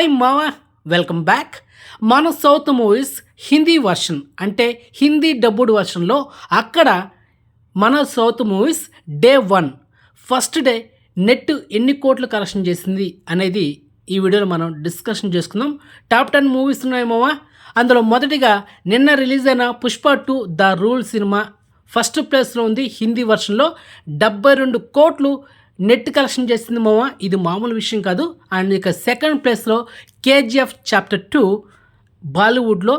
Hi మావా, welcome back. మన south movies Hindi version అంటే హిందీ డబ్బుడ్ వర్షన్లో అక్కడ మన south movies day 1 first day net ఎన్ని కోట్లు కలెక్షన్ చేసింది అనేది ఈ వీడియోలో మనం డిస్కషన్ చేసుకుందాం. టాప్ 10 మూవీస్ ఉన్నాయి మావా. అందులో మొదటిగా నిన్న రిలీజ్ అయిన Pushpa 2 the rule cinema first ప్లేస్లో ఉంది. హిందీ వర్షన్లో 72 కోట్లు నెట్ కలెక్షన్ చేసింది మామ. ఇది మామూలు విషయం కాదు. అండ్ ఇక సెకండ్ ప్లేస్లో కేజీఎఫ్ చాప్టర్ 2 బాలీవుడ్లో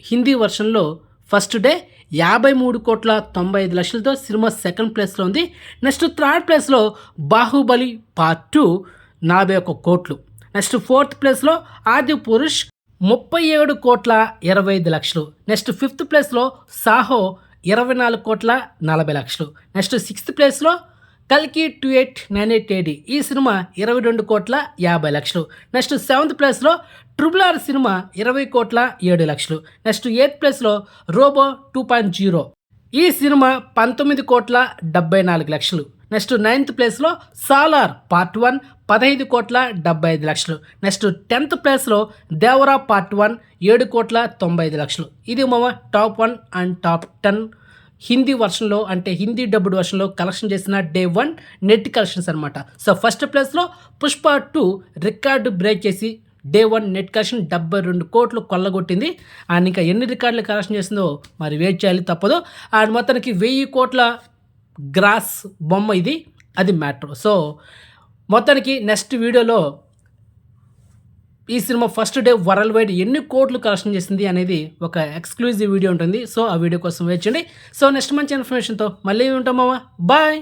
హిందీ వర్షన్లో ఫస్ట్ డే 53,95,00,000తో సినిమా సెకండ్ ప్లేస్లో ఉంది. నెక్స్ట్ థర్డ్ ప్లేస్లో బాహుబలి పార్ట్ 2 41 కోట్లు. నెక్స్ట్ ఫోర్త్ ప్లేస్లో ఆది పురుష్ 37,25,00,000. నెక్స్ట్ ఫిఫ్త్ ప్లేస్లో సాహో 24,40,00,000. నెక్స్ట్ సిక్స్త్ ప్లేస్లో కల్కి 2898 AD ఈ సినిమా 22,50,00,000. నెక్స్ట్ సెవెంత్ ప్లేస్లో RRR సినిమా 20,07,00,000. నెక్స్ట్ ఎయిత్ ప్లేస్లో రోబో 2.0 ఈ సినిమా 19,74,00,000. నెక్స్ట్ నైన్త్ ప్లేస్లో సాలార్ పార్ట్ 1 15,75,00,000. నెక్స్ట్ 10th ప్లేస్లో దేవరా పార్ట్ 1 7,95,00,000. ఇది మా టాప్ 1 అండ్ టాప్ 10 హిందీ వర్షన్లో అంటే హిందీ డబ్బుడ్ వర్షన్లో కలెక్షన్ చేసిన డే 1 నెట్ కలెక్షన్స్ అనమాట. సో ఫస్ట్ ప్లేస్లో పుష్ప 2 రికార్డు బ్రేక్ చేసి డే 1 నెట్ కలెక్షన్ 72 కోట్లు కొల్లగొట్టింది. అండ్ ఇంకా ఎన్ని రికార్డులు కలెక్షన్ చేసిందో మరి వెయిట్ చేయాలి, తప్పదు. అండ్ మొత్తానికి 1000 కోట్ల గ్రాస్ బొమ్మ ఇది, అది మ్యాటర్. సో మొత్తానికి నెక్స్ట్ వీడియోలో ఈ cinema first day world wide ఎన్ని కోట్లు కలెక్షన్ చేసింది అనేది ఒక ఎక్స్క్లూజివ్ వీడియో ఉంటుంది. సో ఆ వీడియో కోసం వెయిట్ చేయండి. సో నెక్స్ట్ మంచి ఇన్ఫర్మేషన్తో మళ్ళీ ఉంటాం మామ. బాయ్.